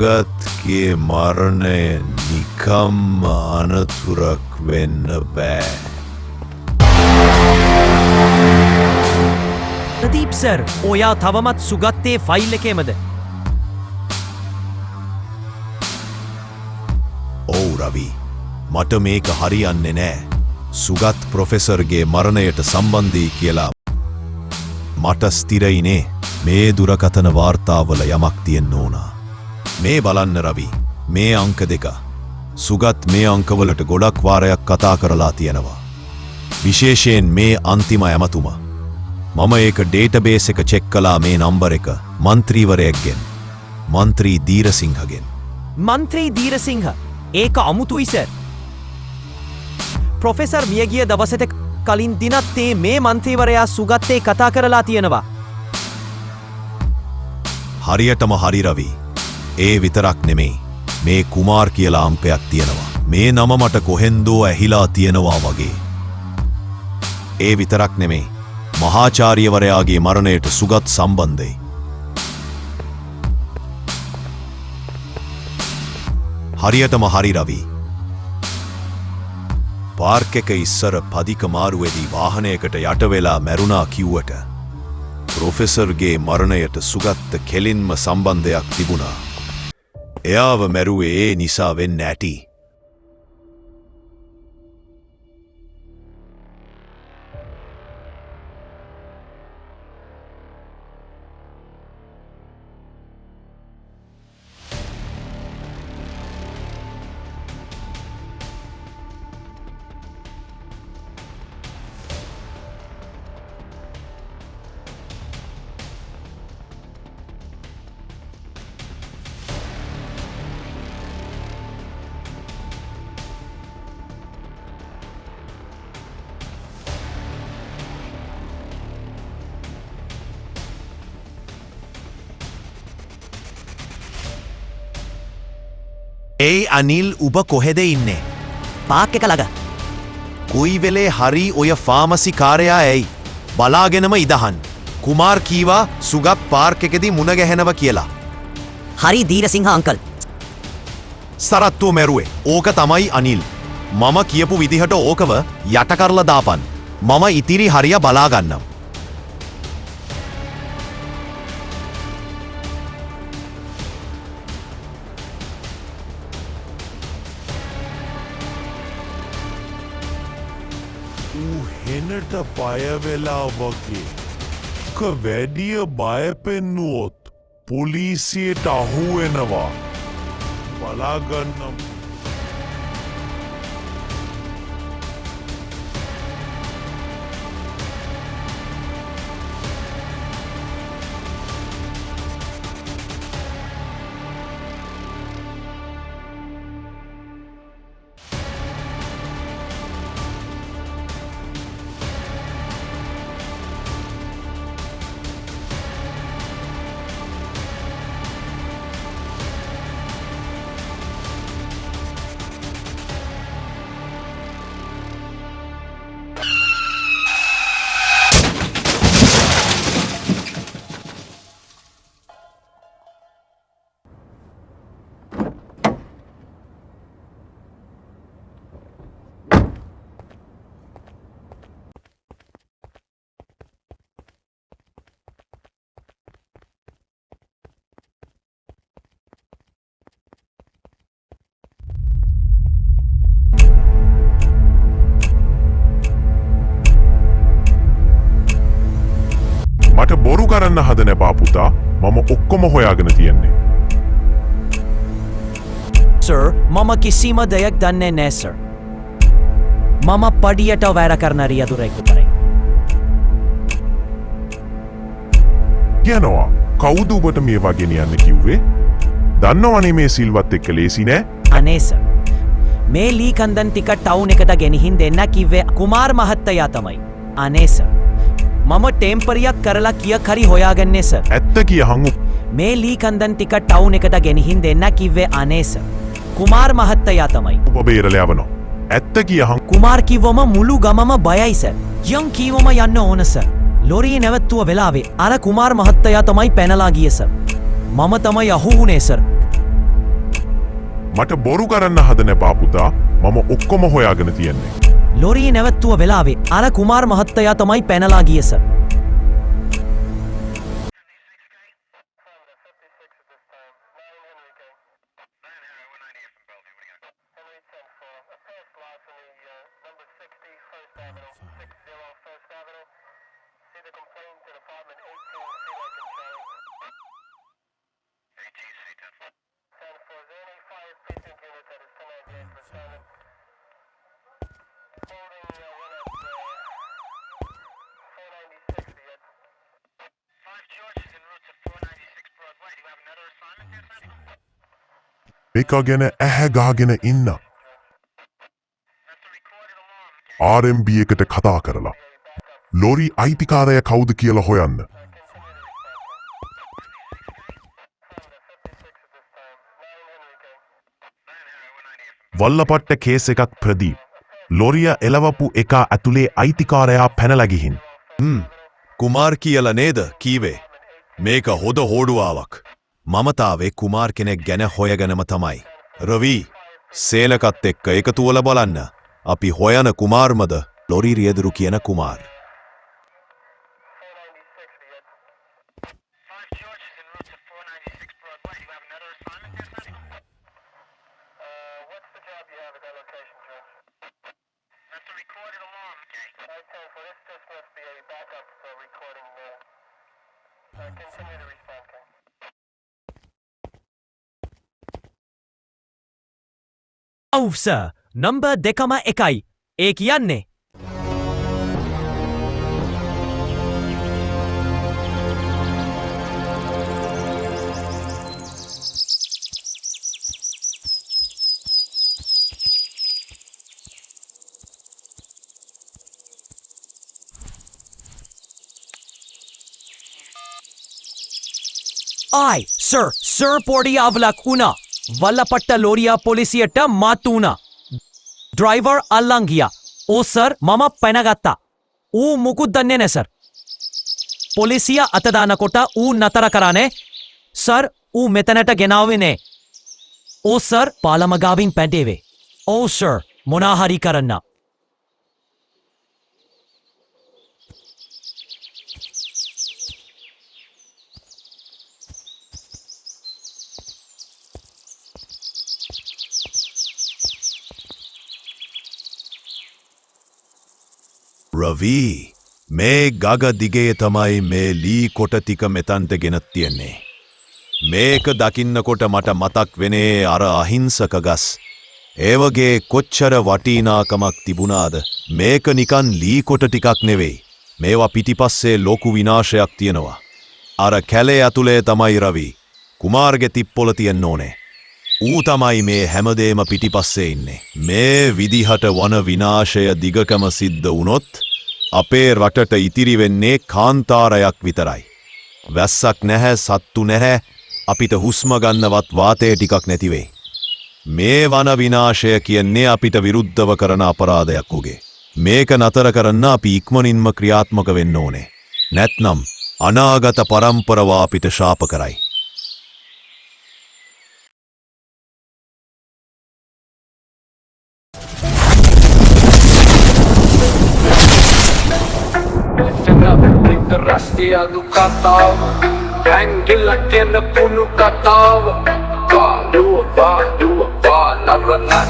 සුගත්ගේ මරණය නිකම්ම අනතුරක් වෙන්න බෑ. ප්‍රදීප් සර්, ඔයා තවමත් සුගත්තේ ෆයිල් එකේමද? ඔව් රවි, මට මේක හරියන්නේ නෑ. සුගත් ප්‍රොෆෙසර්ගේ මරණයට සම්බන්ධී කියලා මට ස්ථිරයිනේ. මේ දුරකථන වාර්තාවල යමක් තියෙන්න ඕනා. මේ බලන්න රවි, මේ අංක 2. සුගත් මේ අංකවලට ගොඩක් වාරයක් කතා කරලා තියෙනවා. විශේෂයෙන් මේ අන්තිම ඇමතුම. මම ඒක ඩේටබේස් එක චෙක් කළා. මේ නම්බර එක මන්ත්‍රීවරයෙක්ගෙන්, මන්ත්‍රී දීරසිංහගෙන්. මන්ත්‍රී දීරසිංහ, ඒක අමුතුයි සර්. ප්‍රොෆෙසර් මියගිය දවසට කලින් දිනත් මේ මන්ත්‍රීවරයා සුගත්තේ කතා කරලා තියෙනවා. හරියටම හරි රවි. ඒ විතරක් නෙමෙයි, මේ කුමාර් කියලා අම්පයක් තියෙනවා. මේ නම මට කොහෙන්දෝ ඇහිලා තියෙනවා වගේ. ඒ විතරක් නෙමෙයි, මහාචාර්යවරයාගේ මරණයට සුගත් සම්බන්ධයි. හරියටම හරි රවි. පාර්ක් එක ඉස්සර පදික මාරුවේදී වාහනයකට යට වෙලා මැරුණා කිව්වට ප්‍රොෆෙසර්ගේ මරණයට සුගත්ත කෙලින්ම සම්බන්ධයක් තිබුණා. එයාව මැරුවේ ඒ නිසා වෙන්න ඇති. ඒ අනිල්, උබ කොහෙද ඉන්නේ? පාක් එක ළඟ. කුයි වෙලේ හරි ඔය ෆාමසි කාරයා ඇයි? බලාගෙනම ඉදහන්. කුමාර් කීවා සුගත් පාර්ක් එකේදී මුණ ගැහෙනව කියලා. හරි දීරසිංහ අංකල්. සරත්තුව මැරුවේ ඕක තමයි අනිල්. මම කියපු විදිහට ඕකව යට කරලා දාපන්. මම ඉතිරි හරිය බලා ගන්නම්. හෙනට බය වෙලා වගේ. වැඩිය බය පෙන්නුවොත් පොලිසියට අහු වෙනවා. බලාගන්නම්. මට බොරු කරන්න හදන එපා පුතා. මම ඔක්කොම හොයාගෙන තියෙන්නේ. සර්, මම කිසිම දෙයක් දන්නේ නෑ සර්. මම පඩියට වැඩ කරන රියදුරෙක් විතරයි. කියනවා කවුද ඔබට මේවා ගෙනියන්න කිව්වේ? දන්නවනේ මේ සිල්වත් එක්ක ලේසි නෑ. අනේ සර්, මේ ලී කන්දන් ටික ටවුන් එකට ගෙනහින් දෙන්න කිව්වේ කුමාර් මහත්තයා තමයි. අනේ සර්, මම ටෙම්පරියක් කරලා කියක් හරි හොයාගන්නේ සර්. ඇත්ත කියහං. මේ ලී කන්දන් ටික ටවුන් එකට ගෙනහින් දෙන්න කිව්වේ අනේ සර් කුමාර් මහත්තයා තමයි. ඔබ බේරලා යවනවා. ඇත්ත කියහං. කුමාර් කිව්වම මුළු ගමම බයයි සර්. යම් කීවම යන්න ඕන සර්. ලොරිය නැවතුව වෙලාවේ අර කුමාර් මහත්තයා තමයි පැනලා ගියේ සර්. මම තමයි අහු වුණේ සර්. මට බොරු කරන්න හදන එපා පුතා. මම ඔක්කොම හොයාගෙන තියෙන්නේ. ලොරිය නැවැත්තුව වෙලාවේ අර කුමාර් මහත්තයා තමයි පැනලා ගියේ සර්. මේක ගැන ඇහැ ගහගෙන ඉන්න. RMB එකට කතා කරලා ලොරි අයිතිකාරය කවුද කියලා හොයන්න. වල්ලපට්ට කේස් එකක් ප්‍රදීප්. ලොරිය එලවපු එක ඇතුලේ අයිතිකාරයා පැනලා ගිහින්. කුමාර් කියලා නේද කීවේ? මේක හොද හෝඩුවාවක්. මමතාවේ කුමාර් කෙනෙක් ගැන හොයගෙනම තමයි. රවි සේලකත් එක්ක එකතු වෙලා බලන්න. අපි හොයන කුමාර්මද ලොරි රියදුරු කියන කුමාර්. ඔව් සර්. නම්බර් 2.1යි. ඒ කියන්නේ ආයි සර් පොඩි අවලක් වුණා. වල්ලපට්ට ලෝරියා පොලිසියට මාතු වුණා. ඩ්‍රයිවර් අල්ලන් ගියා. ඕ සර් මම පැනගත්තා. ඌ මුකුත් දන්නේ නැහැ සර්. පොලිසිය අත දානකොට ඌ නතර කරානේ. සර් ඌ මෙතනට ගෙනාවේ නේ. ඕ සර් පාලම ගාවින් පැටේවේ. ඔව් සර් මොනා හරි කරන්න. රවී මේ ගග දිගේ තමයි මේ ලී කොට ටික මෙතන්ට ගෙනත් තියෙන්නේ. මේක දකින්නකොට මට මතක් වෙනේ අර අහිංසක ගස්. ඒ වගේ කොච්චර වටිනාකමක් තිබුණාද? මේක නිකන් ලී කොට ටිකක් නෙවෙයි. මේවා පිටිපස්සේ ලොකු විනාශයක් තියෙනවා. අර කැලේ ඇතුලේ තමයි රවි. කුමාර්ගේ තිප්පොළ තියෙන්න ඕනේ. ඌ තමයි මේ හැමදේම පිටිපස්සේ ඉන්නේ. මේ විදිහට වන විනාශය දිගකම සිද්ධ වුණොත් අපේ රටට ඉතිරි වෙන්නේ කාන්තාරයක් විතරයි. වැස්සක් නැහැ, සත්තු නැහැ, අපිට හුස්ම ගන්නවත් වාතය ටිකක් නැති වෙයි. මේ වන විනාශය කියන්නේ අපිට විරුද්ධව කරන අපරාධයක් උගේ. මේක නතර කරන්න අපි ඉක්මනින්ම ක්‍රියාත්මක වෙන්න ඕනේ. නැත්නම් අනාගත පරම්පරාව අපිට ශාප කරයි. Rastia do catal, Angela tena punu catal. Ba, narana,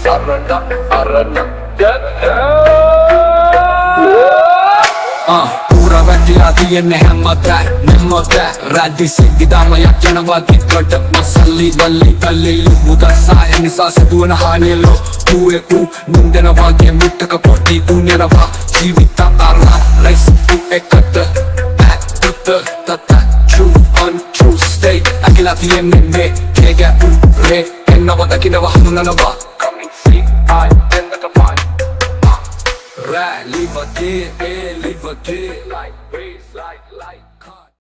sarana, arana. Pura වැටිලා තියෙන්නේ හැමතැන නෙමොතැ රැදි සිද්ධාමයක් යනවා කිත්කට මසල්ලි වල්ලි කල්ලි මුදස්සාය නිසා සිදුවන හානියලෝ ඌ නින්දන වගේ මුට්ටක පොටි උනෙනවා ජීවිත අරලා රයිස් එකට තත true untrue state අගිලා තියෙන්නේ මේ කේග උරේ එන්නව දකින්නවා හමුනනවා coming see I end the fight Right, leave a day, like waves.